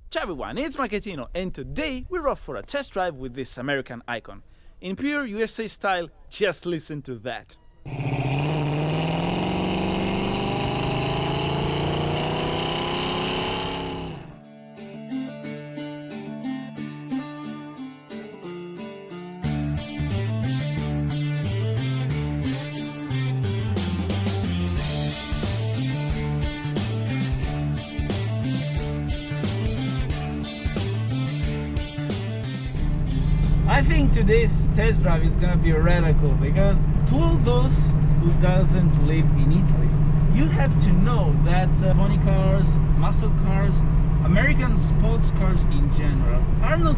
Ciao everyone, it's Marchettino, and today we're off for a test drive with this American icon. In pure USA style, just listen to that. I think today's test drive is gonna be really cool because to all those who doesn't live in Italy, you have to know that funny cars, muscle cars, American sports cars in general are not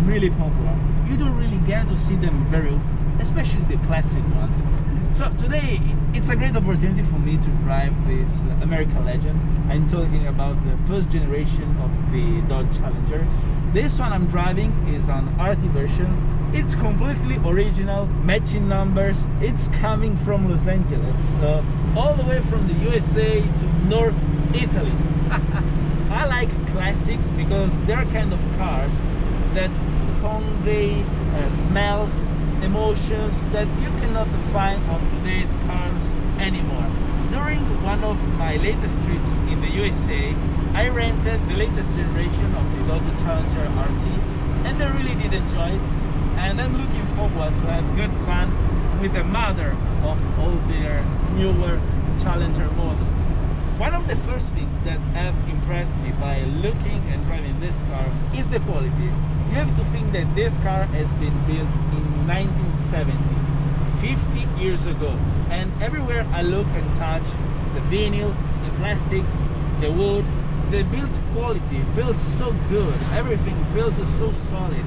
really popular. You don't really get to see them very often, especially the classic ones. So today it's a great opportunity for me to drive this American legend. I'm talking about the first generation of the Dodge Challenger. This one I'm driving is an RT version. It's completely original, matching numbers. It's coming from Los Angeles, so all the way from the USA to North Italy. I like classics because they're kind of cars that convey smells, emotions that you cannot find on today's cars anymore. During one of my latest trips in the USA, I rented the latest generation of the Dodge Challenger RT and I really did enjoy it, and I'm looking forward to have good fun with the mother of all their newer Challenger models. One of the first things that have impressed me by looking and driving this car is the quality. You have to think that this car has been built in 1970, 50 years ago, and everywhere I look and touch, the vinyl, the plastics, the wood, the build quality feels so good, everything feels so solid.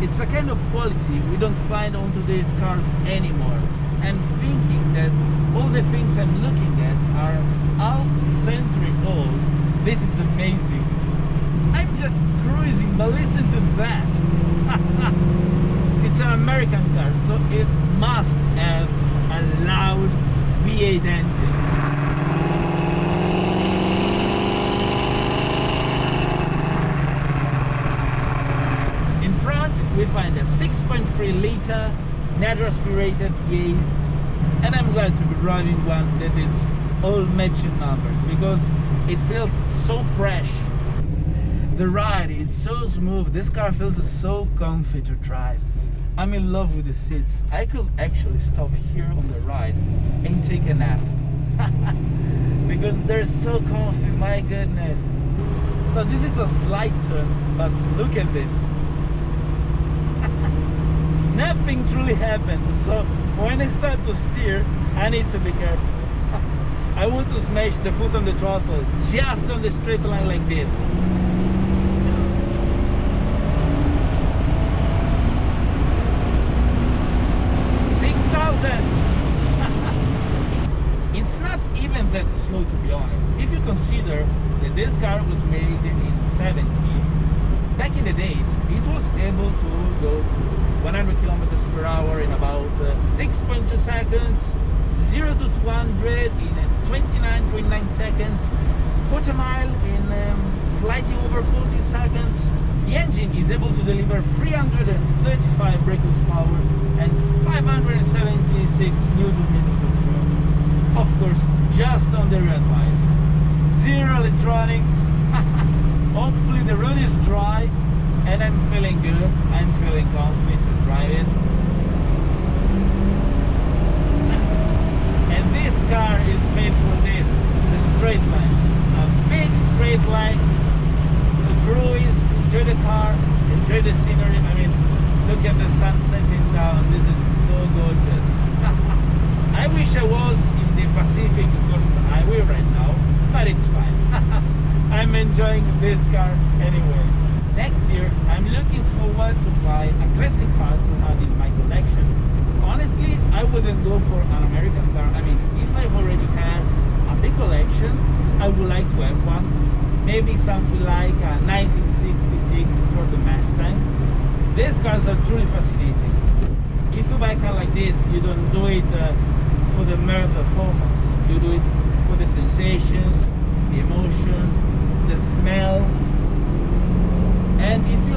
It's a kind of quality we don't find on today's cars anymore. And thinking that all the things I'm looking at are half century old, this is amazing. I'm just cruising, but listen to that. It's an American car, so it must have a loud V8 engine. We find a 6.3 liter net aspirated V8, and I'm glad to be driving one that it's all matching numbers because it feels so fresh. The ride is so smooth, this car feels so comfy to drive. I'm in love with the seats. I could actually stop here on the ride and take a nap because they're so comfy, my goodness. So this is a slight turn, but look at this. Nothing truly happens, so when I start to steer, I need to be careful. I want to smash the foot on the throttle just on the straight line like this. 6,000! It's not even that slow, to be honest. If you consider that this car was made in 70, back in the days, it was able to go to 100 kilometers per hour in about 6.2 seconds, 0 to 200 in 29.9 seconds, quarter mile in slightly over 40 seconds. The engine is able to deliver 335 brake horsepower and 576 newton meters of torque. Of course, just on the rear tires. Zero electronics. Hopefully the road is dry and I'm feeling good. I'm feeling comfy to drive it. And this car is made for this, the straight line. A big straight line to cruise, enjoy the car, enjoy the scenery. I mean, look at the sun setting down. This is so gorgeous. I wish I was in the Pacific Coast Highway right now, but it's fine. I'm enjoying this car anyway. Next year, I'm looking forward to buy a classic car to have in my collection. Honestly, I wouldn't go for an American car. I mean, if I already had a big collection, I would like to have one. Maybe something like a 1966 for the Mustang. These cars are truly fascinating. If you buy a car like this, you don't do it for the mere performance. You do it for the sensations, the emotion, the smell,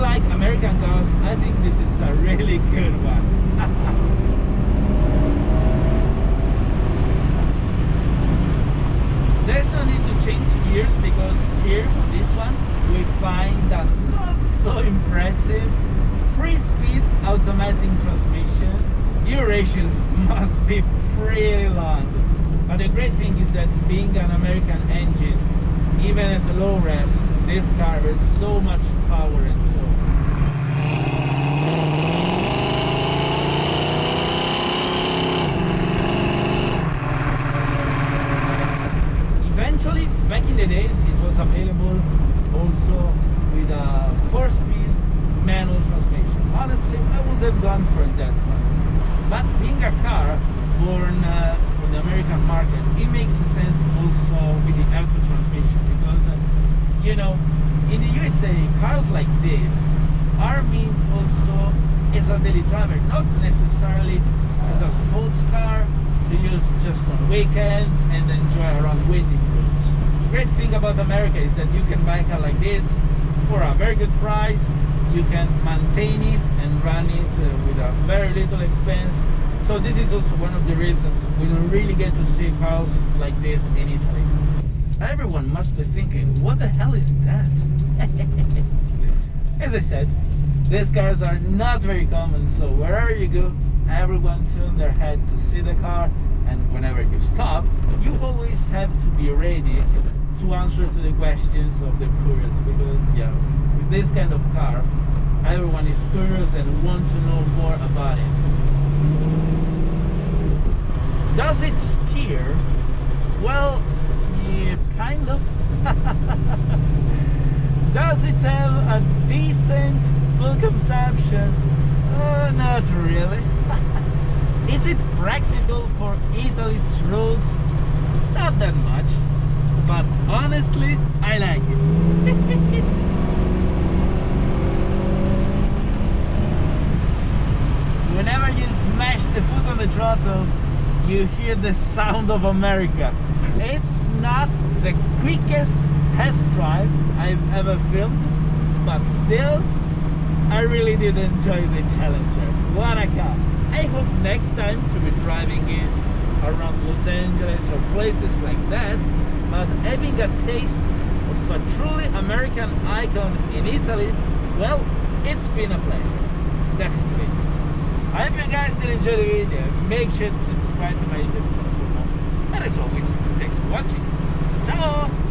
like American cars, I think this is a really good one. There's no need to change gears because here on this one we find a not so impressive 3-speed automatic transmission. Durations must be pretty long. But the great thing is that being an American engine, even at the low revs, this car has so much power and torque. Eventually, back in the days, it was available also with a 4-speed manual transmission. Honestly, I would have gone for that one. But being a car born for the American market, it makes sense also with the auto transmission because, you know, in the USA, cars like this are meant also as a daily driver, not necessarily as a sports car to use just on weekends and enjoy around windy roads. The great thing about America is that you can buy a car like this for a very good price. You can maintain it and run it with a very little expense. So this is also one of the reasons we don't really get to see cars like this in Italy. Everyone must be thinking, what the hell is that? As I said, these cars are not very common, so wherever you go, everyone turns their head to see the car, and whenever you stop, you always have to be ready to answer to the questions of the curious, because yeah, with this kind of car, everyone is curious and want to know more about it. Does it steer? Well, yeah, kind of. Does it have a decent fuel consumption? Not really. Is it practical for Italy's roads? Not that much. But honestly, I like it. Whenever you smash the foot on the throttle, you hear the sound of America. It's not the quickest test drive I've ever filmed, but still, I really did enjoy the Challenger. What a car! I hope next time to be driving it around Los Angeles or places like that, but having a taste of a truly American icon in Italy, well, it's been a pleasure, definitely. I hope you guys did enjoy the video. Make sure to subscribe to my YouTube channel for more. And as always, thanks for watching. Ciao!